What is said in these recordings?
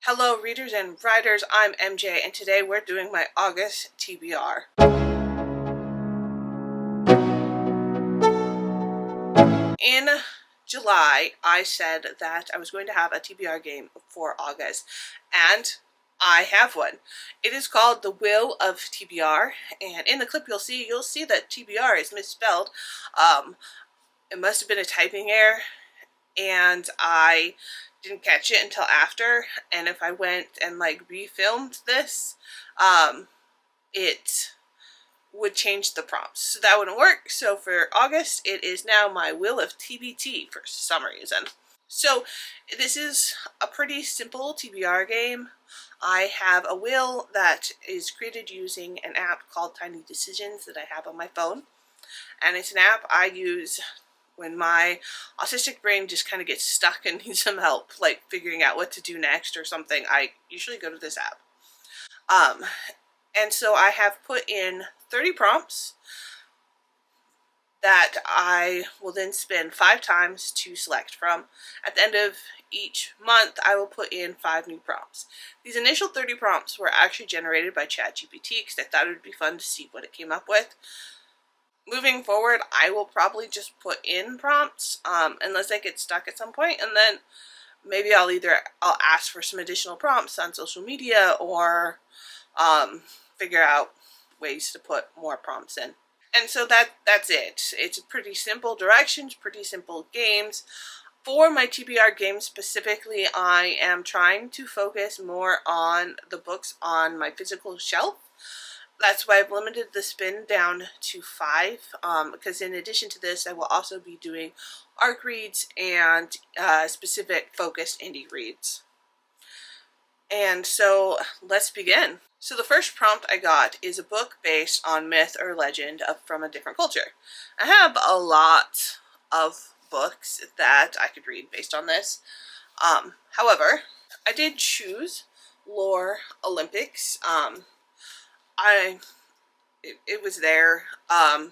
Hello readers and writers, I'm MJ and today we're doing my August TBR. In July, I said that I was going to have a TBR game for August, and I have one. It is called The Will of TBR, and in the clip you'll see that TBR is misspelled. It must have been a typing error, and I didn't catch it until after, and if I went and refilmed this, it would change the prompts, so that wouldn't work. So for August, it is now my Will of TBT for some reason. So this is a pretty simple TBR game. I have a will that is created using an app called Tiny Decisions that I have on my phone, and it's an app I use when my autistic brain just kind of gets stuck and needs some help, like figuring out what to do next or something. I usually go to this app. And so I have put in 30 prompts that I will then spin 5 times to select from. At the end of each month, I will put in 5 new prompts. These initial 30 prompts were actually generated by ChatGPT because I thought it would be fun to see what it came up with. Moving forward, I will probably just put in prompts unless I get stuck at some point, and then maybe I'll ask for some additional prompts on social media or figure out ways to put more prompts in. And so that's it. It's pretty simple directions, pretty simple games. For my TBR games specifically, I am trying to focus more on the books on my physical shelf. That's why I've limited the spin down to 5, because in addition to this, I will also be doing ARC reads and specific focused indie reads. And so let's begin. So the first prompt I got is a book based on myth or legend from a different culture. I have a lot of books that I could read based on this. However, I did choose Lore Olympics. It was there. I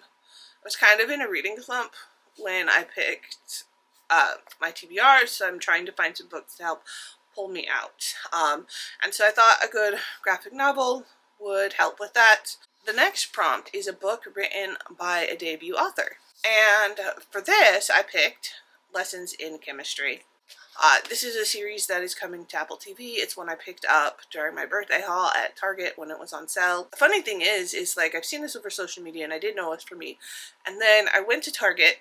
was kind of in a reading slump when I picked my TBRs, so I'm trying to find some books to help pull me out. And so I thought a good graphic novel would help with that. The next prompt is a book written by a debut author. And for this, I picked Lessons in Chemistry. This is a series that is coming to Apple TV. It's one I picked up during my birthday haul at Target when it was on sale. The funny thing is I've seen this over social media and I didn't know it was for me. And then I went to Target,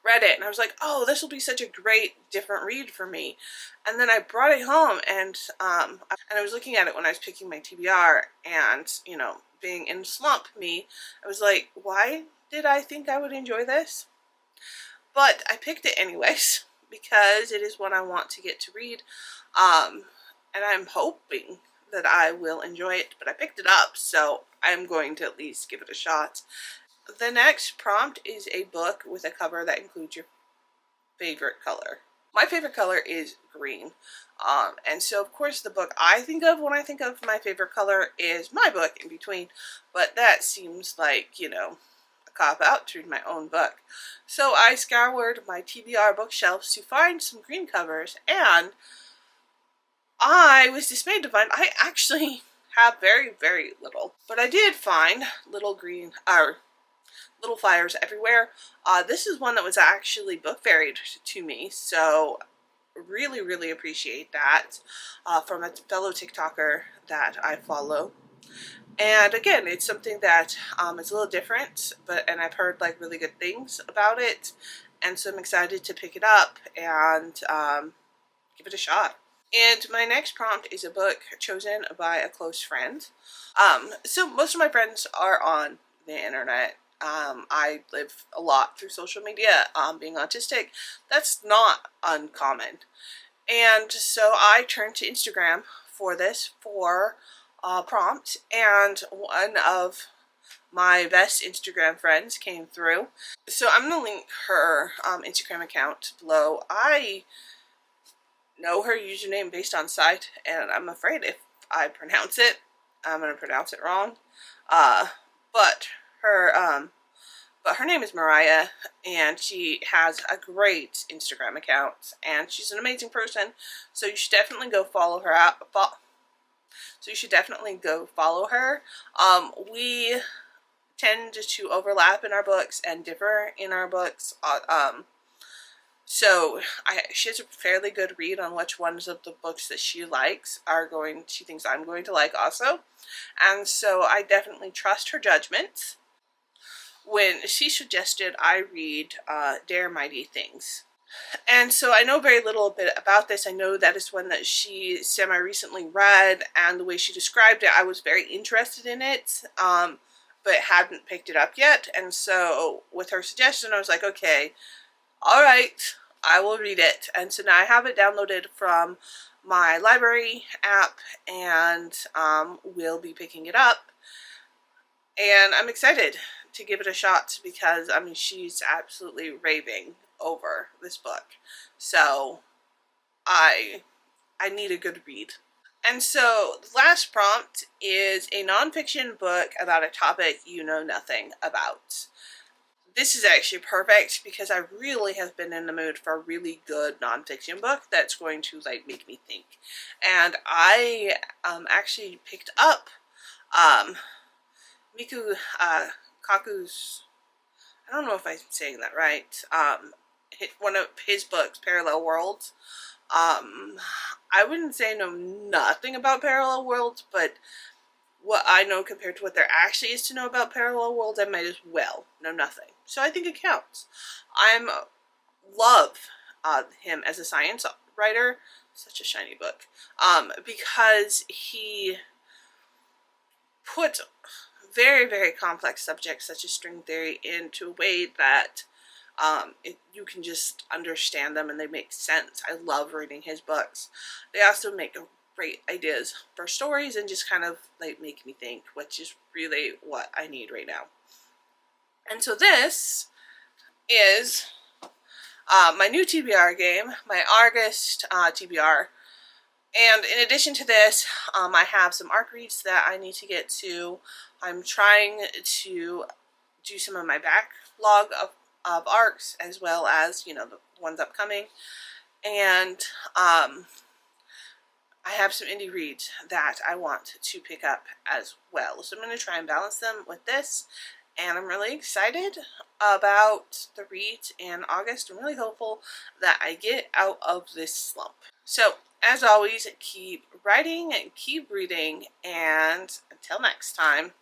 read it, and I was like, oh, this will be such a great different read for me. And then I brought it home, and I was looking at it when I was picking my TBR, and being in slump I was like, why did I think I would enjoy this? But I picked it anyways because it is one I want to get to read, and I'm hoping that I will enjoy it. But I picked it up, so I'm going to at least give it a shot. The next prompt is a book with a cover that includes your favorite color. My favorite color is green. And so of course the book I think of when I think of my favorite color is my book, In Between. But that seems like, a cop-out to read my own book. So I scoured my TBR bookshelves to find some green covers, and I was dismayed to find I actually have very, very little. But I did find little flyers everywhere. This is one that was actually book faired to me, so really, really appreciate that from a fellow TikToker that I follow. And again, it's something that is a little different, and I've heard really good things about it, and so I'm excited to pick it up and give it a shot. And my next prompt is a book chosen by a close friend. So most of my friends are on the internet. I live a lot through social media. Being autistic, that's not uncommon. And so I turned to Instagram for this prompt, and one of my best Instagram friends came through. So I'm going to link her Instagram account below. I know her username based on sight, and I'm afraid if I pronounce it, I'm going to pronounce it wrong. But her But her name is Mariah, and she has a great Instagram account, and she's an amazing person. So you should definitely go follow her out. So you should definitely go follow her. We tend to overlap in our books and differ in our books. So she has a fairly good read on which ones of the books that she likes she thinks I'm going to like also. And so I definitely trust her judgment when she suggested I read Dare Mighty Things. And so I know very little bit about this. I know that is one that she semi-recently read, and the way she described it, I was very interested in it, but hadn't picked it up yet. And so with her suggestion, I was like, okay, all right, I will read it. And so now I have it downloaded from my library app, and will be picking it up. And I'm excited to give it a shot because, I mean, she's absolutely raving over this book. So I need a good read. And so the last prompt is a nonfiction book about a topic you know nothing about. This is actually perfect because I really have been in the mood for a really good nonfiction book that's going to like make me think. And I actually picked up Miku Kaku's, I don't know if I'm saying that right, one of his books, Parallel Worlds. I wouldn't say I know nothing about Parallel Worlds, but what I know compared to what there actually is to know about Parallel Worlds, I might as well know nothing. So I think it counts. I love him as a science writer. Such a shiny book. Because he puts very, very complex subjects such as string theory into a way that you can just understand them and they make sense. I love reading his books. They also make great ideas for stories and just kind of like make me think, which is really what I need right now. And so this is my new TBR game, my August TBR. And in addition to this, I have some ARC reads that I need to get to. I'm trying to do some of my backlog of ARCs as well as, you know, the ones upcoming. And I have some indie reads that I want to pick up as well. So I'm going to try and balance them with this. And I'm really excited about the reads in August. I'm really hopeful that I get out of this slump. So, as always, keep writing and keep reading, and until next time.